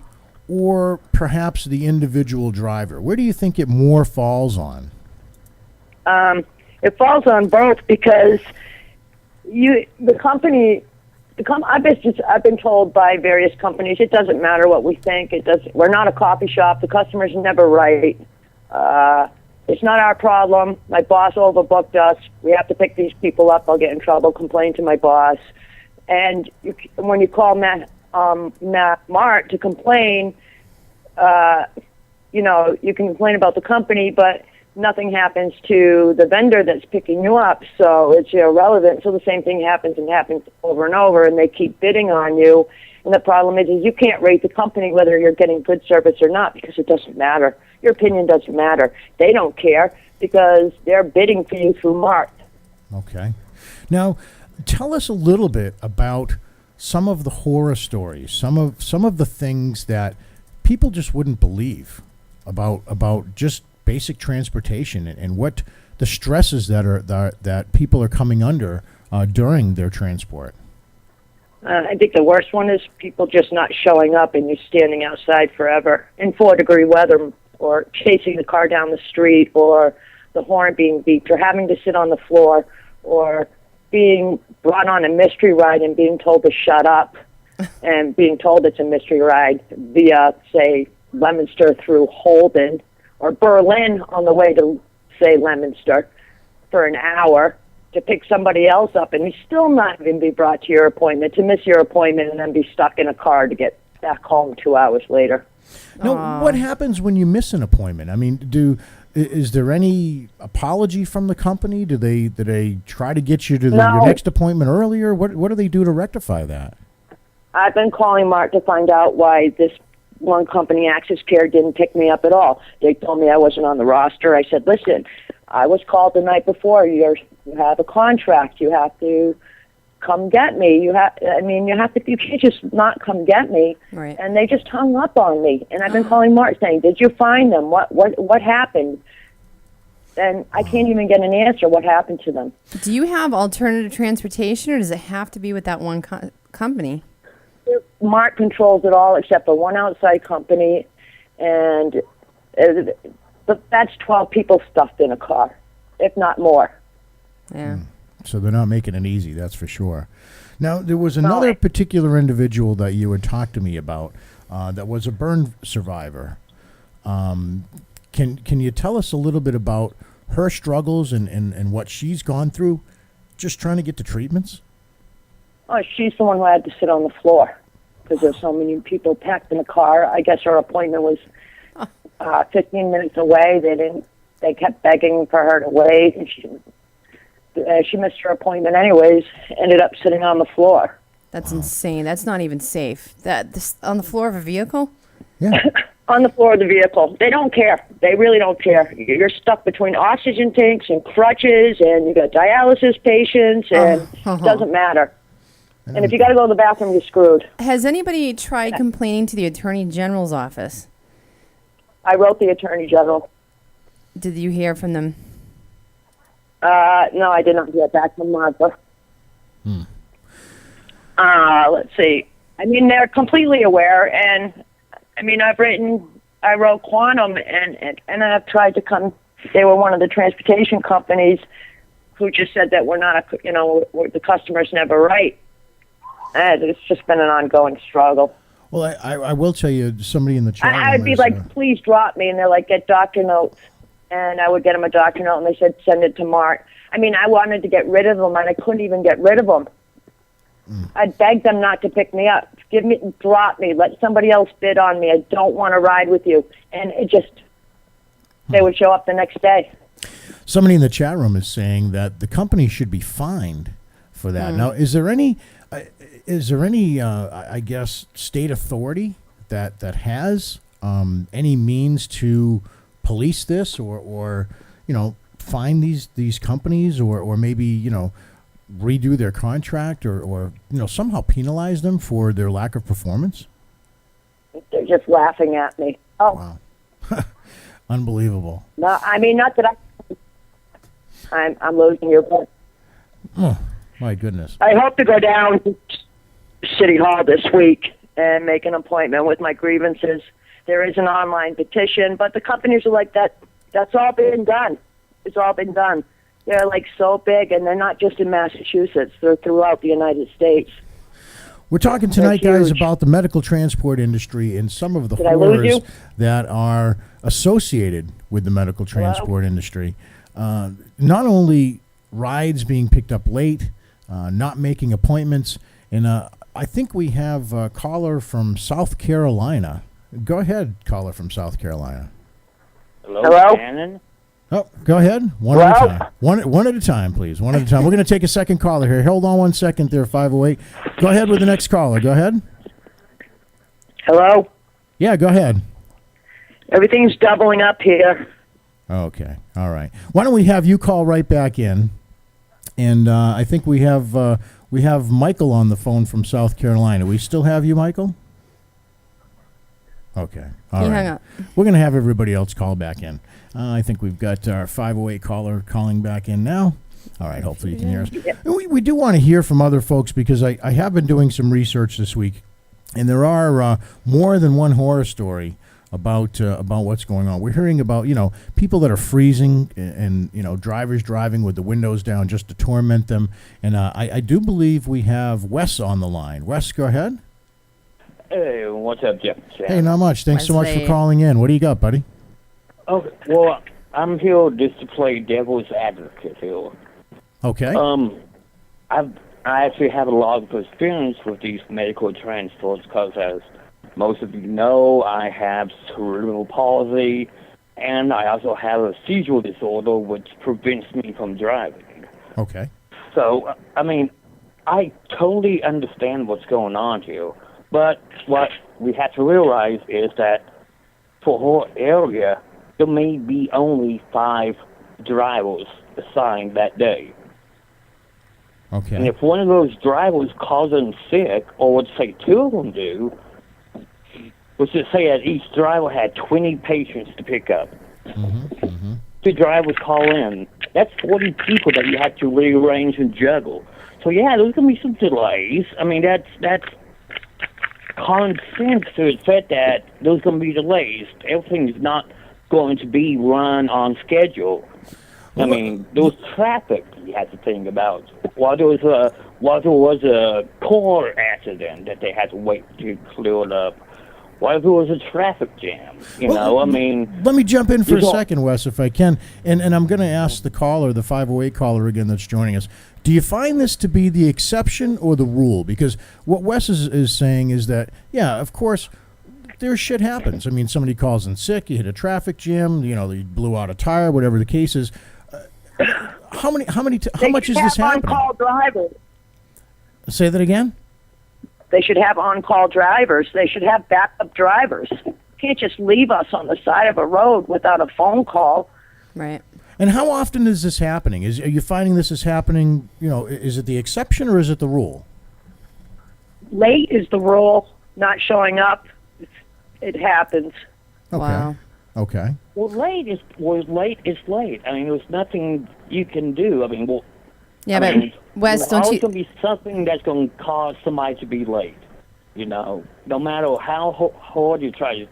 or perhaps the individual driver? Where do you think it more falls on? It falls on both because I've been told by various companies it doesn't matter what we think. We're not a coffee shop. The customer's never right. It's not our problem. My boss overbooked us. We have to pick these people up. I'll get in trouble. Complain to my boss. And when you call Mart to complain, you can complain about the company, but nothing happens to the vendor that's picking you up, so it's irrelevant. So the same thing happens over and over, and they keep bidding on you. And the problem is you can't rate the company whether you're getting good service or not because it doesn't matter. Your opinion doesn't matter. They don't care because they're bidding for you through Mart. Okay. Now, tell us a little bit about some of the horror stories, some of the things that people just wouldn't believe about just basic transportation and what the stresses that people are coming under during their transport. I think the worst one is people just not showing up and you're standing outside forever in 4-degree weather, or chasing the car down the street, or the horn being beeped, or having to sit on the floor, or being brought on a mystery ride and being told to shut up and being told it's a mystery ride via, say, Leominster through Holden or Berlin on the way to, say, Leominster for an hour to pick somebody else up, and you still not even be brought to your appointment, to miss your appointment and then be stuck in a car to get back home 2 hours later. Now, what happens when you miss an appointment? I mean, is there any apology from the company? Do they try to get you to your next appointment earlier? What do they do to rectify that? I've been calling Mart to find out why this one company, Access Care, didn't pick me up at all. They told me I wasn't on the roster. I said, listen, I was called the night before. You have a contract. You have to come get me. You can't just not come get me. Right. And they just hung up on me. And I've been calling Mart saying, did you find them? What happened? And I can't even get an answer what happened to them. Do you have alternative transportation, or does it have to be with that one company? Mart controls it all except for one outside company, and that's 12 people stuffed in a car, if not more. Yeah. So they're not making it easy, that's for sure. Now, there was another particular individual that you had talked to me about that was a burn survivor. Can you tell us a little bit about her struggles and what she's gone through just trying to get to treatments? Oh, she's the one who had to sit on the floor because there's so many people packed in the car. I guess her appointment was 15 minutes away. They kept begging for her to wait, and she missed her appointment anyways, ended up sitting on the floor. That's insane. That's not even safe. On the floor of a vehicle? Yeah. On the floor of the vehicle. They don't care. They really don't care. You're stuck between oxygen tanks and crutches, and you got dialysis patients, and it doesn't matter. And if you got to go to the bathroom, you're screwed. Has anybody tried complaining to the Attorney General's office? I wrote the Attorney General. Did you hear from them? No, I did not hear back from Martha. Let's see. I mean, they're completely aware, and I mean, I wrote Quantum, and I've tried to come. They were one of the transportation companies who just said that we're not, the customer's never right. And it's just been an ongoing struggle. Well, I will tell you, somebody in the chat room I'd be like, please drop me, and they're like, get doctor notes. And I would get them a doctor note, and they said, send it to Mart. I mean, I wanted to get rid of them, and I couldn't even get rid of them. I'd beg them not to pick me up. Drop me. Let somebody else bid on me. I don't want to ride with you. And they would show up the next day. Somebody in the chat room is saying that the company should be fined for that. Now, is there any, I guess, state authority that has any means to police this or fine these companies or maybe, redo their contract or somehow penalize them for their lack of performance? They're just laughing at me. Oh, wow. Unbelievable. No, I mean, not that I'm losing your point. Oh, my goodness. I hope to go down. City Hall this week and make an appointment with my grievances. There is an online petition, but the companies are like that. That's all been done. It's all been done. They're like so big, and they're not just in Massachusetts. They're throughout the United States. We're talking tonight, guys, about the medical transport industry and some of the horrors that are associated with the medical transport industry. Not only rides being picked up late, not making appointments, and I think we have a caller from South Carolina. Go ahead, caller from South Carolina. Hello? Shannon? Oh, go ahead. One at a time. One at a time, please. One at a time. We're going to take a second caller here. Hold on 1 second there, 508. Go ahead with the next caller. Go ahead. Hello? Yeah, go ahead. Everything's doubling up here. Okay. All right. Why don't we have you call right back in? And I think we have Michael on the phone from South Carolina. We still have you, Michael? Okay. All right. Hung up. We're going to have everybody else call back in. I think we've got our 508 caller calling back in now. All right. Hopefully you can hear us. We do want to hear from other folks because I have been doing some research this week, and there are more than one horror story about what's going on. We're hearing about, people that are freezing and drivers driving with the windows down just to torment them. And I do believe we have Wes on the line. Wes, go ahead. Hey, what's up, Jeff? Hey, not much. Thanks so much for calling in. What do you got, buddy? Okay, well, I'm here just to play devil's advocate here. Okay. I actually have a lot of experience with these medical transports because, as most of you know, I have cerebral palsy, and I also have a seizure disorder which prevents me from driving. Okay. So, I totally understand what's going on here, but what we have to realize is that for her area, there may be only 5 drivers assigned that day. Okay. And if one of those drivers calls in sick, or let's say 2 of them do, let's just say that each driver had 20 patients to pick up. Mm-hmm. 2 drivers call in. That's 40 people that you have to rearrange and juggle. So yeah, there's going to be some delays. That's common sense to admit that there's going to be delays. Everything's not going to be run on schedule. There's traffic you have to think about. While there was a car accident that they had to wait to clear it up. While there was a traffic jam, Let me jump in for a second, Wes, if I can. And I'm going to ask the caller, the 508 caller again that's joining us. Do you find this to be the exception or the rule? Because what Wes is saying is that, yeah, of course, their shit happens. Somebody calls in sick, you hit a traffic jam, they blew out a tire, whatever the case is. How much is this happening? On-call drivers. Say that again? They should have on-call drivers. They should have backup drivers. You can't just leave us on the side of a road without a phone call. Right. And how often is this happening? Are you finding this is happening, is it the exception or is it the rule? Late is the rule. Not showing up, it happens. Okay. Wow. Okay. Well, late is late. There's nothing you can do. But Wes, don't you? There's going to be something that's going to cause somebody to be late. No matter how hard you try to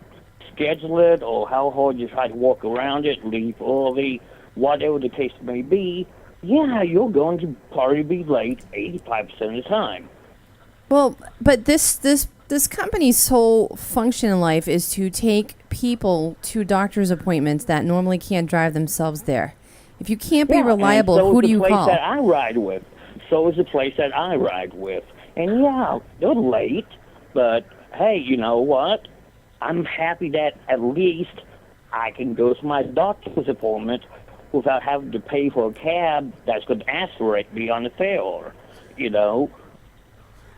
schedule it or how hard you try to walk around it, leave early, whatever the case may be, yeah, you're going to probably be late 85% of the time. Well, but this company's sole function in life is to take people to doctor's appointments that normally can't drive themselves there. If you can't be reliable, so who do you call? That I ride with. So is the place that I ride with. And yeah, they're late, but hey, you know what? I'm happy that at least I can go to my doctor's appointment without having to pay for a cab that's going to aspirate me on the fare,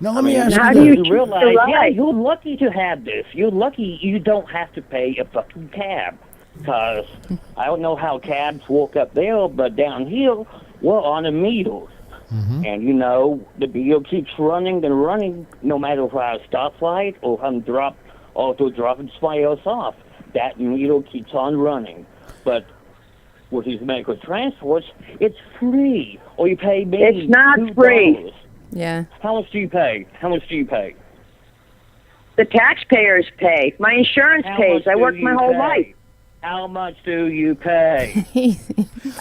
Now, let me ask you, how do you realize, yeah, you're lucky to have this. You're lucky you don't have to pay a fucking cab. Because I don't know how cabs work up there, but down here, we're on a meter. Mm-hmm. And, the meter keeps running and running no matter if I have a stoplight or if I'm dropping somebody else off. That meter keeps on running. But with these medical transports, it's free. Or you pay maybe It's not $2. free. Yeah. How much do you pay? How much do you pay? The taxpayers pay. My insurance How pays. much I do worked my you whole pay? life. How much do you pay?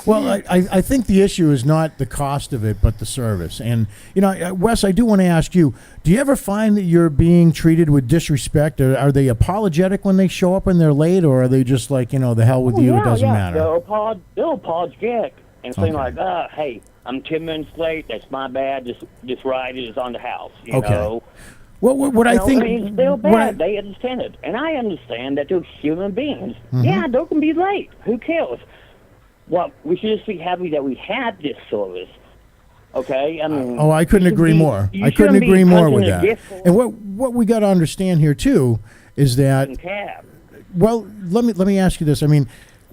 Well, I think the issue is not the cost of it, but the service. And, you know, Wes, I do want to ask you, do you ever find that you're being treated with disrespect? Or are they apologetic when they show up and they're late? Or are they just like, you know, the hell with you, it doesn't matter? They'll apologetic and saying like, hey, I'm 10 minutes late. That's my bad. This ride is on the house, you know. Well, what I think... It's still bad. They understand it. And I understand that they're human beings. Mm-hmm. Yeah, they can be late. Who cares? Well, we should just be happy that we had this service. Okay? I mean... I couldn't agree more. I couldn't agree more with that. And what we got to understand here, too, is that... Well, let me ask you this. I mean,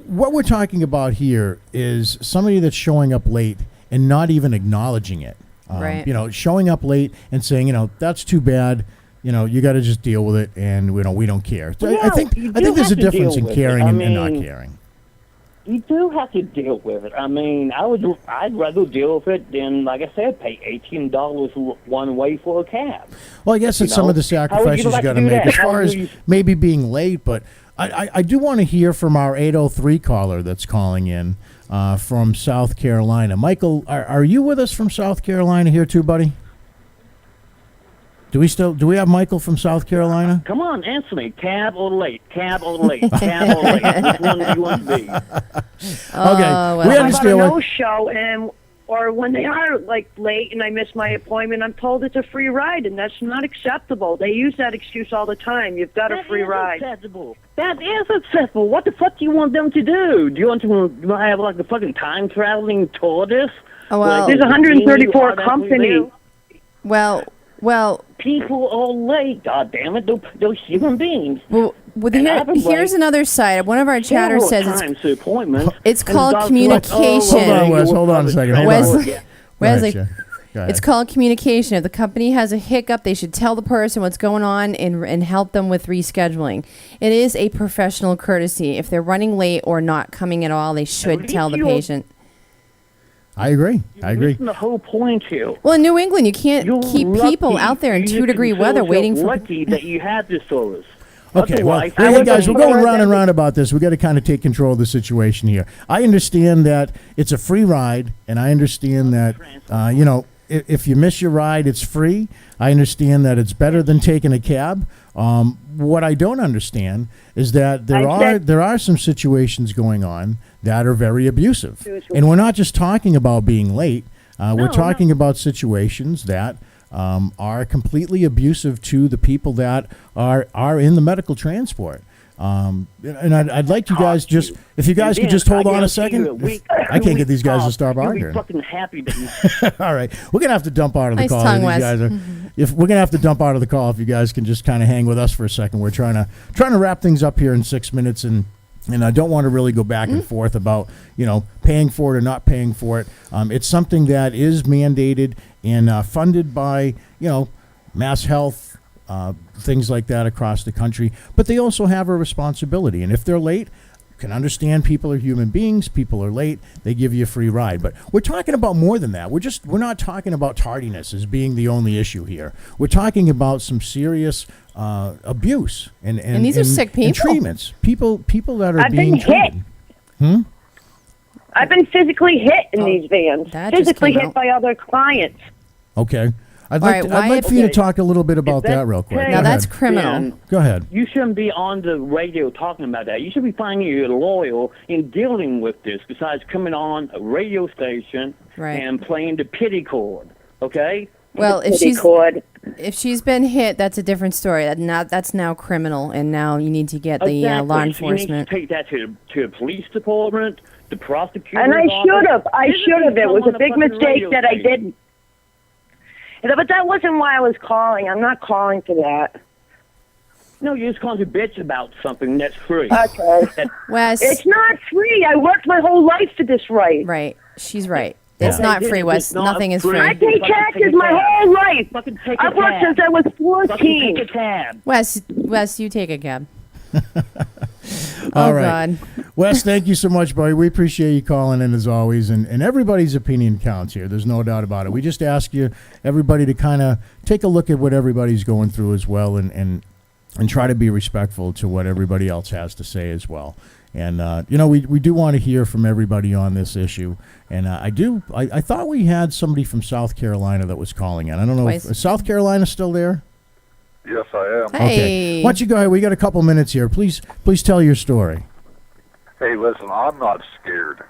what we're talking about here is somebody that's showing up late and not even acknowledging it. Right. You know, showing up late and saying, you know, that's too bad. You know, you got to just deal with it, and we don't care. So Yeah, I think there's a difference in caring and not caring. You do have to deal with it. I mean, I'd rather deal with it than, like I said, pay $18 one way for a cab. Well, I guess it's some of the sacrifices you got to make as far as maybe being late. But I do want to hear from our 803 caller that's calling in from South Carolina. Michael, are you with us from South Carolina here too, buddy? Do we have Michael from South Carolina? Come on, answer me. Cab or late? Cab or late? Cab or late? Which one do you want to be? Okay, we understand. About a no-show, or when they are like late and I miss my appointment, I'm told it's a free ride, and that's not acceptable. They use that excuse all the time. You've got a free ride. Acceptable. That is acceptable. What the fuck do you want them to do? Do you want to have like a fucking time traveling tortoise? Oh, well, there's 134 companies. Well, people are late. God damn it, they're human beings. Well, here's another side. One of our chatters says it's called communication. Hold on, Wes. Hold on a second. Wesley, it's called communication. If the company has a hiccup, they should tell the person what's going on and help them with rescheduling. It is a professional courtesy. If they're running late or not coming at all, they should tell the patient. I agree. The whole point here. Well, in New England, you can't keep people out there in 2-degree weather waiting for. Lucky that you have this service. Okay, well, hey guys, we're going round and round about this. We got to kind of take control of the situation here. I understand that it's a free ride, and I understand that if you miss your ride, it's free. I understand that it's better than taking a cab. What I don't understand is that there are some situations going on that are very abusive, and we're not just talking about being late. We're talking about situations that are completely abusive to the people that are in the medical transport. And I'd like you guys if you guys could just hold on a second. I can't get these guys to stop arguing. Fucking happy that All right, we're gonna have to dump out of the Nice call. tongue, These Wes. guys are, if we're gonna have to dump out of the call, if you guys can just kind of hang with us for a second. We're trying to wrap things up here in 6 minutes, and I don't want to really go back and forth about paying for it or not paying for it. It's something that is mandated and funded by Mass Health, things like that across the country. But they also have a responsibility, and if they're late, can understand people are human beings. People are late. They give you a free ride. But we're talking about more than that. We're not talking about tardiness as being the only issue here. We're talking about some serious abuse and these are sick people. And treatments. People that are I've being been treated. hit. I've been physically hit in these vans. That just Physically came hit out. by other clients. Okay. I'd All like right, I'd like for you to talk a little bit about that real quick. Now Go that's ahead. criminal. Go ahead. You shouldn't be on the radio talking about that. You should be finding your lawyer in dealing with this, besides coming on a radio station and playing the pity chord. Okay? Well, if she's been hit, that's a different story. That's now criminal, and now you need to get the law enforcement. So you need to take that to the police department, the prosecutor. And I should have. It was a big mistake that I didn't. But that wasn't why I was calling. I'm not calling for that. No, you're just calling to bitch about something that's free. Okay. Wes. It's not free. I worked my whole life for this right. Right. She's right. It's not free, Wes. Nothing is free. I pay taxes my whole life. I've worked since I was 14. Take a cab. Wes, you take a cab. All oh, right. God. Wes, thank you so much, buddy. We appreciate you calling in as always, and everybody's opinion counts here. There's no doubt about it. We just ask you, everybody, to kind of take a look at what everybody's going through as well, and try to be respectful to what everybody else has to say as well. And we do want to hear from everybody on this issue. And I thought we had somebody from South Carolina that was calling in. I don't know if is South Carolina still there. Yes, I am. Hey. Okay. Why don't you go ahead? We got a couple minutes here. Please tell your story. Hey, listen, I'm not scared.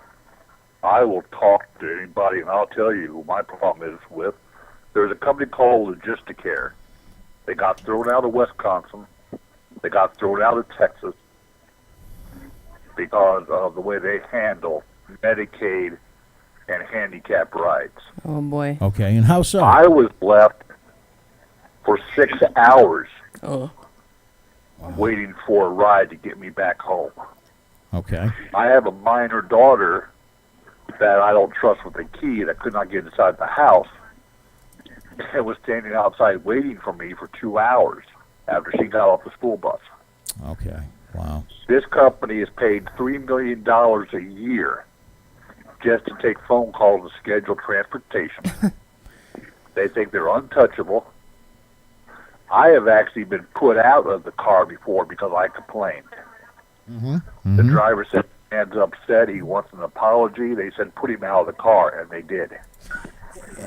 I will talk to anybody, and I'll tell you who my problem is with. There's a company called Logisticare. They got thrown out of Wisconsin. They got thrown out of Texas because of the way they handle Medicaid and handicap rides. Oh, boy. Okay, and how so? I was left for 6 hours waiting for a ride to get me back home. Okay. I have a minor daughter that I don't trust with a key that could not get inside the house and was standing outside waiting for me for 2 hours after she got off the school bus. Okay. Wow. This company is paid $3 million a year just to take phone calls and schedule transportation. They think they're untouchable. I have actually been put out of the car before because I complained. The driver said, "Man's upset. He wants an apology." They said, "Put him out of the car," and they did.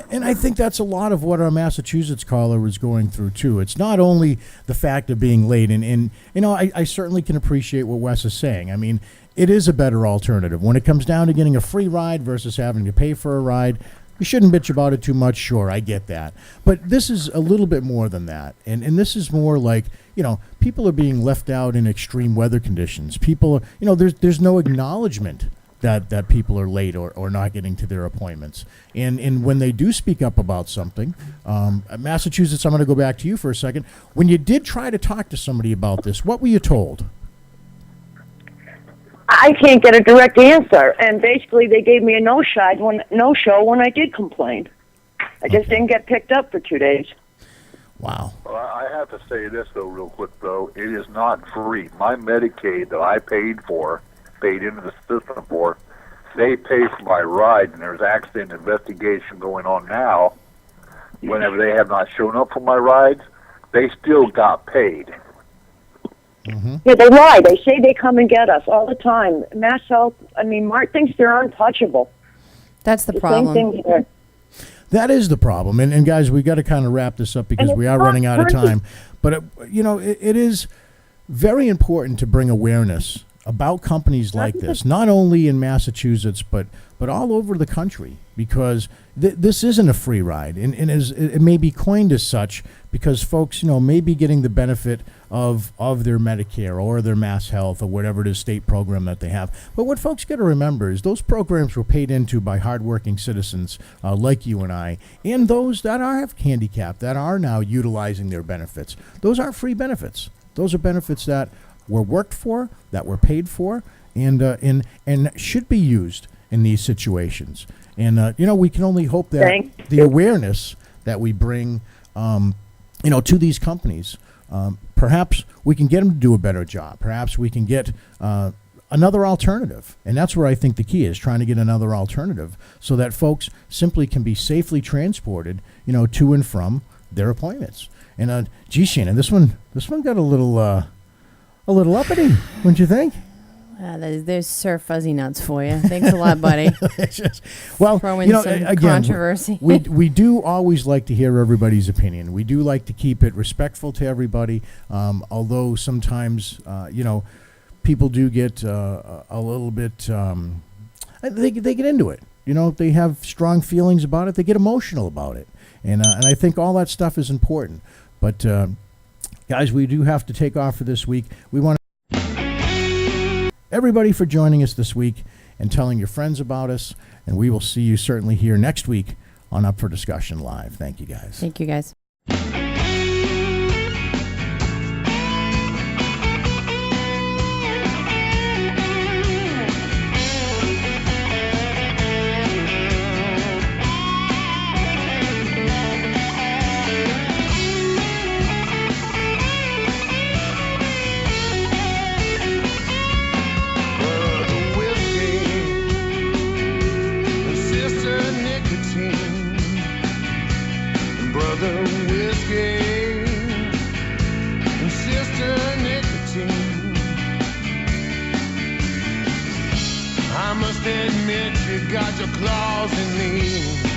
And I think that's a lot of what our Massachusetts caller was going through, too. It's not only the fact of being late, and I certainly can appreciate what Wes is saying. I mean, it is a better alternative. When it comes down to getting a free ride versus having to pay for a ride, we shouldn't bitch about it too much. Sure, I get that. But this is a little bit more than that. And this is more like, people are being left out in extreme weather conditions. People, there's no acknowledgement that people are late or not getting to their appointments. And when they do speak up about something, Massachusetts, I'm going to go back to you for a second. When you did try to talk to somebody about this, what were you told? I can't get a direct answer, and basically they gave me a no-show when I did complain. I just didn't get picked up for 2 days. Wow. Well, I have to say this, though, real quick, though. It is not free. My Medicaid that I paid into the system for, they pay for my ride, and there's actually an investigation going on now. Whenever they have not shown up for my rides, they still got paid. Yeah, they lie. They say they come and get us all the time. Mass Health, Mark thinks they're untouchable. That's the Same problem. thing here. That is the problem. And guys, we got to kind of wrap this up because we are running out of time. But, it is very important to bring awareness about companies like this, not only in Massachusetts, but all over the country, because this isn't a free ride. And it may be coined as such because folks, may be getting the benefit of their Medicare or their Mass Health or whatever it is, state program that they have. But what folks got to remember is those programs were paid into by hardworking citizens like you and I, and those that are handicapped, that are now utilizing their benefits. Those aren't free benefits. Those are benefits that were worked for, that were paid for, and should be used in these situations. And we can only hope that the awareness that we bring, to these companies, perhaps we can get them to do a better job. Perhaps we can get another alternative, and that's where I think the key is, trying to get another alternative so that folks simply can be safely transported, to and from their appointments. And Shannon, this one got a little uppity, wouldn't you think? There's Sir Fuzzy Nuts for you. Thanks a lot, buddy. Well, Throw in some again, controversy. we do always like to hear everybody's opinion. We do like to keep it respectful to everybody, although sometimes, people do get a little bit, they get into it. They have strong feelings about it. They get emotional about it. And I think all that stuff is important. But, guys, we do have to take off for this week. We want to everybody for joining us this week and telling your friends about us. And we will see you certainly here next week on Up for Discussion Live. Thank you, guys. Thank you, guys. brother whiskey and sister nicotine. I must admit you got your claws in me.